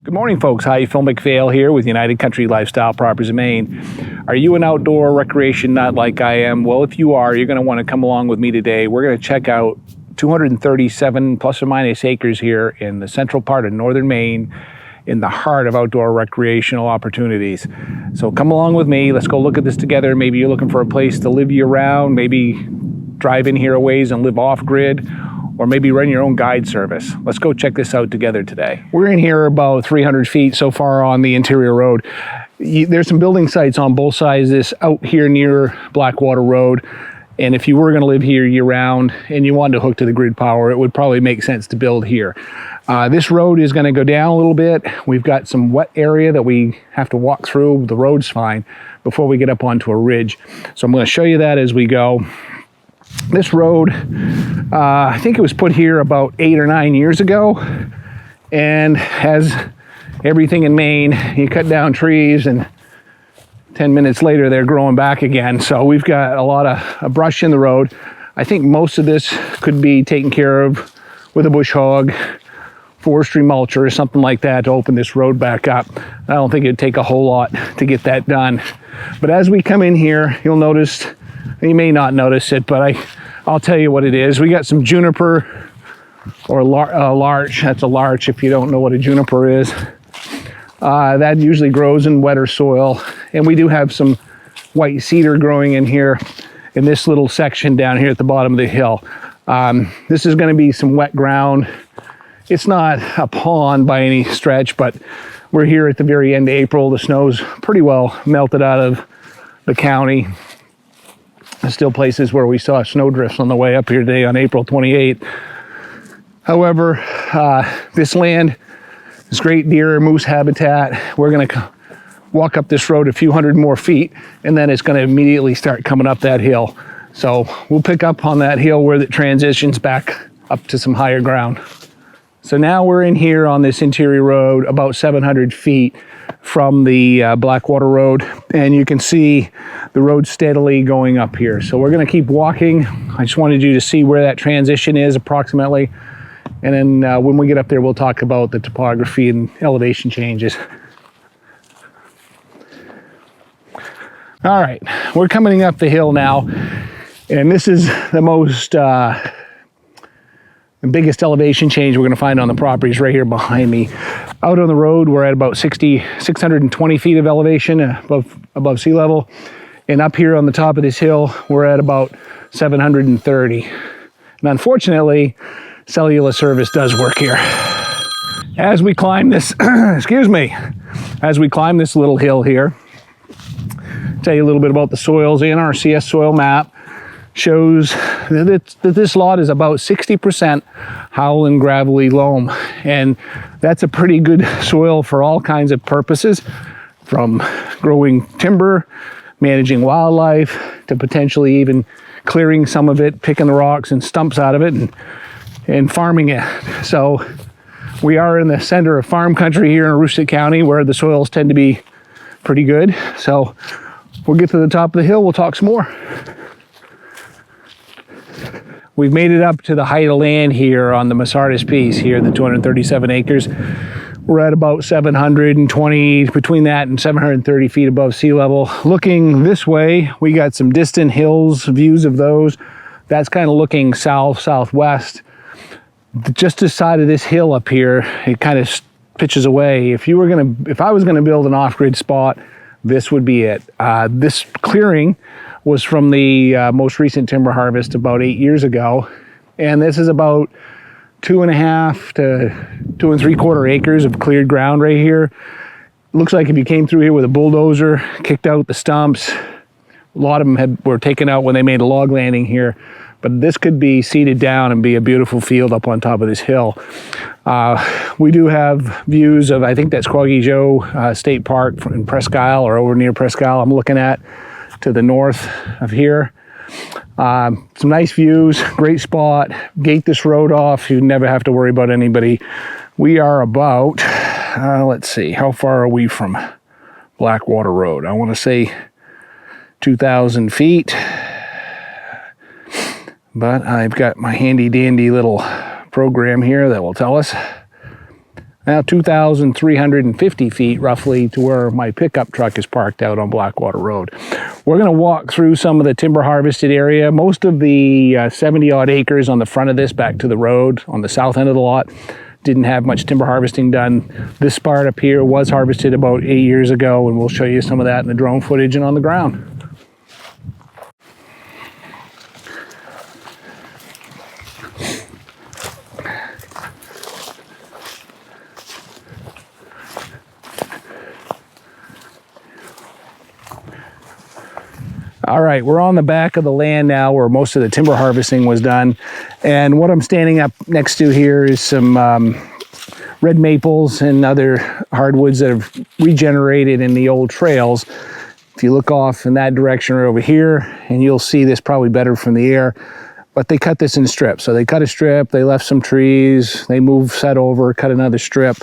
Good morning, folks. Hi, Phil McPhail here with United Country Lifestyle Properties of Maine. Are you an outdoor recreation nut like I am? Well, if you are, you're going to want to come along with me today. We're going to check out 237 plus or minus acres here in the central part of northern Maine, in the heart of outdoor recreational opportunities. So come along with me. Let's go look at this together. Maybe you're looking for a place to live year-round, maybe drive in here a ways and live off-grid, or maybe run your own guide service. Let's go check this out together today. We're in here about 300 feet so far on the interior road. There's some building sites on both sides of this out here near Blackwater Road. And if you were gonna live here year round and you wanted to hook to the grid power, it would probably make sense to build here. This road is gonna go down a little bit. We've got some wet area that we have to walk through. The road's fine before we get up onto a ridge. So I'm gonna show you that as we go. This road, I think it was put here about 8 or 9 years ago, and as everything in Maine, you cut down trees and 10 minutes later they're growing back again. So we've got a lot of brush in the road. I think most of this could be taken care of with a bush hog, forestry mulcher or something like that to open this road back up. I don't think it'd take a whole lot to get that done. But as we come in here, you'll notice, you may not notice it, but I'll tell you what it is. We got some juniper or larch. That's a larch if you don't know what a juniper is. That usually grows in wetter soil. And we do have some white cedar growing in here in this little section down here at the bottom of the hill. This is going to be some wet ground. It's not a pond by any stretch, but we're here at the very end of April. The snow's pretty well melted out of the county. There's still places where we saw snowdrifts on the way up here today on April 28th. However, this land is great deer, moose habitat. We're gonna walk up this road a few hundred more feet, and then it's gonna immediately start coming up that hill. So we'll pick up on that hill where it transitions back up to some higher ground. So now we're in here on this interior road about 700 feet from the Blackwater Road, and you can see the road steadily going up here. So we're going to keep walking. I just wanted you to see where that transition is approximately, and then when we get up there we'll talk about the topography and elevation changes. All right, we're coming up the hill now, and this is the biggest elevation change we're going to find on the properties right here behind me. Out on the road, we're at about 620 feet of elevation above sea level. And up here on the top of this hill, we're at about 730. And unfortunately, cellular service does work here. As we climb this, excuse me, as we climb this little hill here, tell you a little bit about the soils. In our CS soil map shows that this lot is about 60% howland gravelly loam, and that's a pretty good soil for all kinds of purposes, from growing timber, managing wildlife, to potentially even clearing some of it, picking the rocks and stumps out of it and farming it. So we are in the center of farm country here in Aroostook County, where the soils tend to be pretty good. So we'll get to the top of the hill, we'll talk some more. We've made it up to the height of land here on the Masardis piece here, the 237 acres. We're at about 720, between that and 730 feet above sea level. Looking this way, we got some distant hills, views of those. That's kind of looking south, southwest. Just this side of this hill up here, it kind of pitches away. If I was gonna build an off-grid spot, this would be it. This clearing was from the most recent timber harvest about 8 years ago. And this is about 2.5 to 2 3/4 acres of cleared ground right here. Looks like if you came through here with a bulldozer, kicked out the stumps, a lot of them were taken out when they made a log landing here. But this could be seeded down and be a beautiful field up on top of this hill. We do have views of, I think that's Quaggy Joe State Park in Presque Isle, or over near Presque Isle I'm looking at to the north of here. Some nice views, great spot. Gate this road off, you never have to worry about anybody. We are about, let's see, how far are we from Blackwater Road? I want to say 2,000 feet. But I've got my handy dandy little program here that will tell us. Now 2,350 feet roughly to where my pickup truck is parked out on Blackwater Road. We're going to walk through some of the timber harvested area. Most of the 70 odd acres on the front of this back to the road on the south end of the lot didn't have much timber harvesting done. This part up here was harvested about 8 years ago, and we'll show you some of that in the drone footage and on the ground. All right, we're on the back of the land now where most of the timber harvesting was done. And what I'm standing up next to here is some red maples and other hardwoods that have regenerated in the old trails. If you look off in that direction right over here, and you'll see this probably better from the air, but they cut this in strips. So they cut a strip, they left some trees, they moved, set over, cut another strip.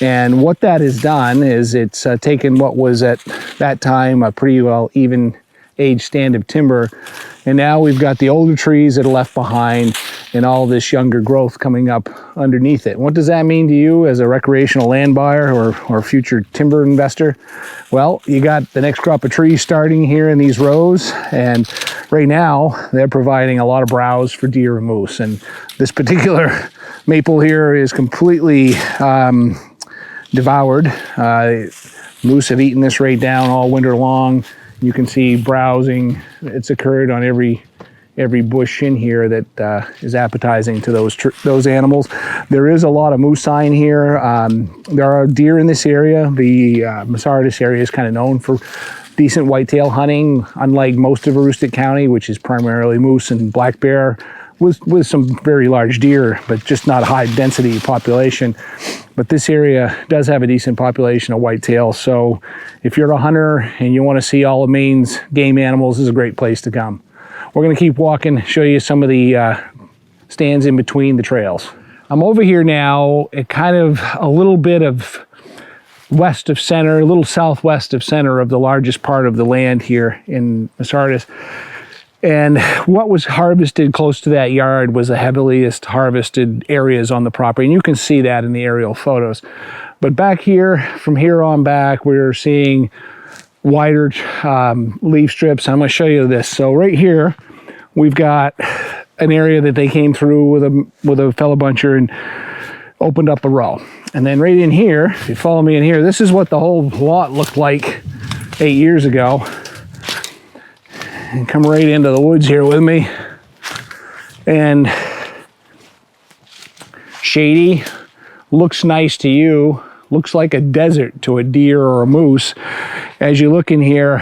And what that has done is it's taken what was at that time a pretty well even age stand of timber, and now we've got the older trees that are left behind and all this younger growth coming up underneath it. What does that mean to you as a recreational land buyer or future timber investor? Well, you got the next crop of trees starting here in these rows, and right now they're providing a lot of browse for deer and moose. And this particular maple here is completely devoured. Moose have eaten this right down all winter long. You can see browsing. It's occurred on every bush in here that is appetizing to those animals. There is a lot of moose sign here. There are deer in this area. The Masardis area is kind of known for decent whitetail hunting, unlike most of Aroostook County, which is primarily moose and black bear, with some very large deer, but just not a high density population. But this area does have a decent population of whitetail. So if you're a hunter and you want to see all of Maine's game animals, this is a great place to come. We're going to keep walking, show you some of the stands in between the trails. I'm over here now at kind of a little bit of west of center, a little southwest of center of the largest part of the land here in Masardis. And what was harvested close to that yard was the heaviest harvested areas on the property. And you can see that in the aerial photos. But back here, from here on back, we're seeing wider leaf strips. I'm going to show you this. So right here, we've got an area that they came through with a fellow buncher and opened up a row. And then right in here, if you follow me in here, this is what the whole lot looked like 8 years ago. And come right into the woods here with me. And shady, looks nice to you, looks like a desert to a deer or a moose. As you look in here,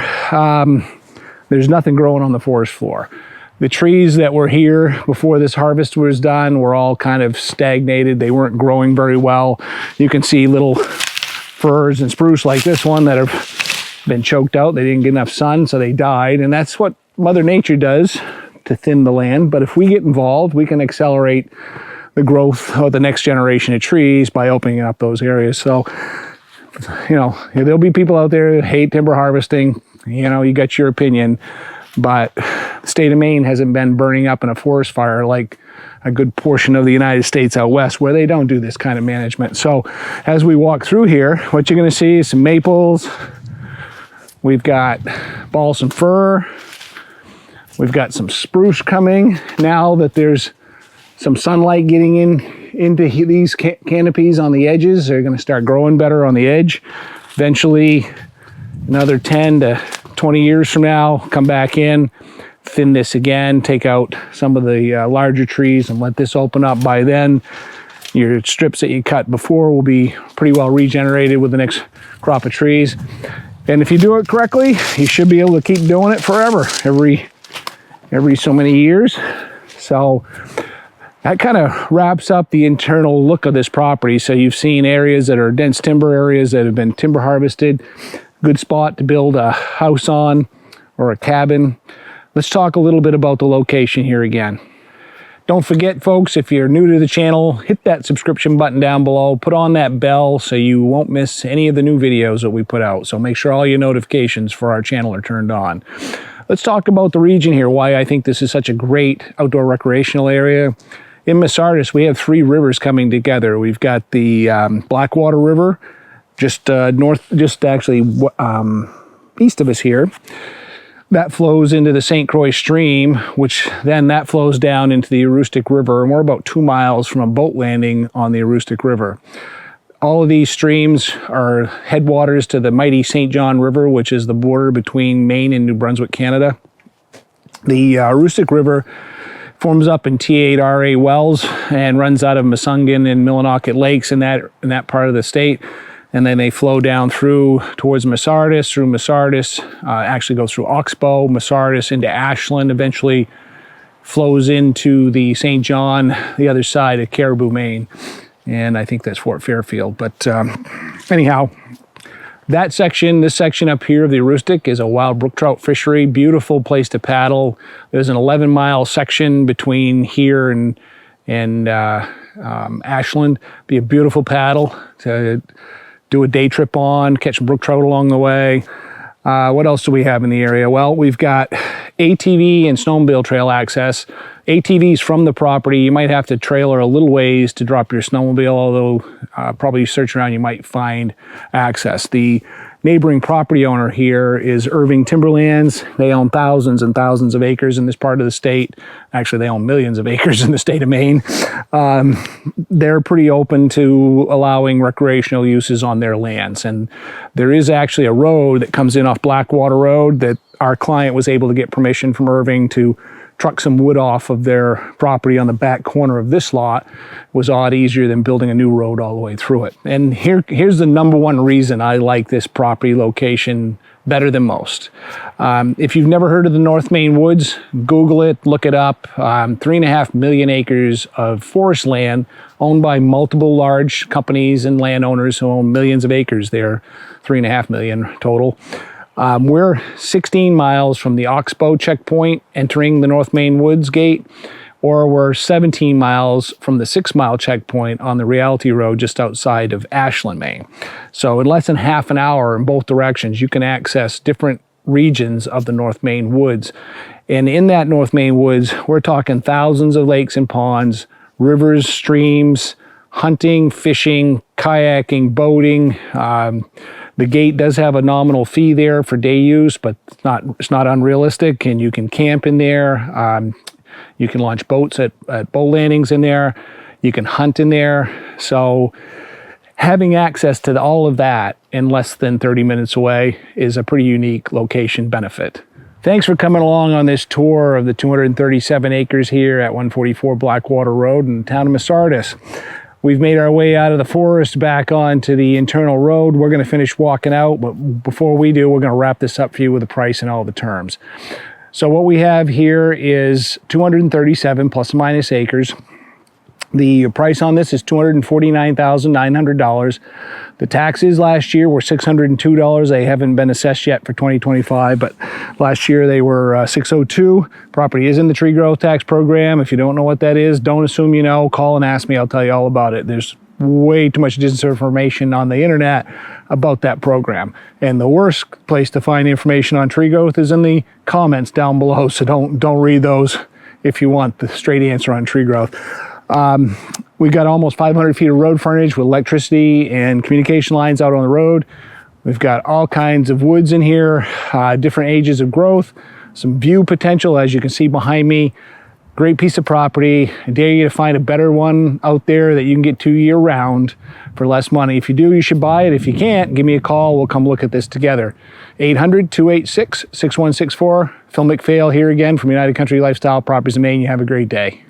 there's nothing growing on the forest floor. The trees that were here before this harvest was done were all kind of stagnated. They weren't growing very well. You can see little firs and spruce like this one that have been choked out. They didn't get enough sun, so they died. And that's what Mother Nature does to thin the land. But if we get involved, we can accelerate the growth of the next generation of trees by opening up those areas. So, you know, there'll be people out there that hate timber harvesting. You know, you got your opinion. But the state of Maine hasn't been burning up in a forest fire like a good portion of the United States out west, where they don't do this kind of management. So as we walk through here, what you're going to see is some maples. We've got balsam fir. We've got some spruce coming. Now that there's some sunlight getting into these canopies on the edges, they're going to start growing better on the edge. Eventually, another 10 to 20 years from now, come back in, thin this again, take out some of the larger trees and let this open up. By then, your strips that you cut before will be pretty well regenerated with the next crop of trees. And if you do it correctly, you should be able to keep doing it forever, every so many years. So that kind of wraps up the internal look of this property. So you've seen areas that are dense timber areas that have been timber harvested. Good spot to build a house on or a cabin. Let's talk a little bit about the location here again. Don't forget, folks, if you're new to the channel, hit that subscription button down below. Put on that bell so you won't miss any of the new videos that we put out. So make sure all your notifications for our channel are turned on. Let's talk about the region here, why I think this is such a great outdoor recreational area. in Masardis, we have 3 rivers coming together. We've got the Blackwater River, just east of us here. That flows into the St. Croix stream, which then that flows down into the Aroostook River, and we're about 2 miles from a boat landing on the Aroostook River. All of these streams are headwaters to the mighty St. John River, which is the border between Maine and New Brunswick, Canada. The Aroostook River forms up in T8RA wells and runs out of Mussungan and Millinocket lakes in that part of the state. And then they flow down through towards Masardis, actually goes through Oxbow, Masardis into Ashland, eventually flows into the St. John, the other side of Caribou, Maine. And I think that's Fort Fairfield. But anyhow, this section up here of the Aroostook is a wild brook trout fishery. Beautiful place to paddle. There's an 11-mile section between here and Ashland. Be a beautiful paddle to do a day trip on, catch some brook trout along the way. What else do we have in the area? Well, we've got ATV and snowmobile trail access. ATVs from the property. You might have to trailer a little ways to drop your snowmobile, although probably search around you might find access. The neighboring property owner here is Irving Timberlands. They own thousands and thousands of acres in this part of the state. Actually, they own millions of acres in the state of Maine. They're pretty open to allowing recreational uses on their lands. And there is actually a road that comes in off Blackwater Road that our client was able to get permission from Irving to truck some wood off of their property on the back corner of this lot. Was a lot easier than building a new road all the way through it. And here's the number one reason I like this property location better than most. If you've never heard of the North Maine Woods, Google it, look it up. 3.5 million acres of forest land owned by multiple large companies and landowners who own millions of acres there, 3.5 million total. We're 16 miles from the Oxbow checkpoint entering the North Maine Woods gate, or we're 17 miles from the 6-mile checkpoint on the Realty Road just outside of Ashland, Maine. So in less than half an hour in both directions, you can access different regions of the North Maine Woods. And in that North Maine Woods, we're talking thousands of lakes and ponds, rivers, streams, hunting, fishing, kayaking, boating. The gate does have a nominal fee there for day use, but it's not unrealistic, and you can camp in there. You can launch boats at boat landings in there. You can hunt in there. So having access to all of that in less than 30 minutes away is a pretty unique location benefit. Thanks for coming along on this tour of the 237 acres here at 144 Blackwater Road in the town of Masardis. We've made our way out of the forest back onto the internal road. We're going to finish walking out, but before we do, we're going to wrap this up for you with the price and all the terms. So what we have here is 237 plus or minus acres. The price on this is $249,900. The taxes last year were $602. They haven't been assessed yet for 2025, but last year they were $602. Property is in the tree growth tax program. If you don't know what that is, don't assume you know. Call and ask me. I'll tell you all about it. There's way too much disinformation on the internet about that program. And the worst place to find information on tree growth is in the comments down below. So don't read those if you want the straight answer on tree growth. We've got almost 500 feet of road frontage with electricity and communication lines out on the road. We've got all kinds of woods in here, different ages of growth, some view potential, as you can see behind me. Great piece of property. I dare you to find a better one out there that you can get to year round for less money. If you do, you should buy it. If you can't, give me a call. We'll come look at this together. 800-286-6164. Phil McPhail here again from United Country Lifestyle Properties in Maine. You have a great day.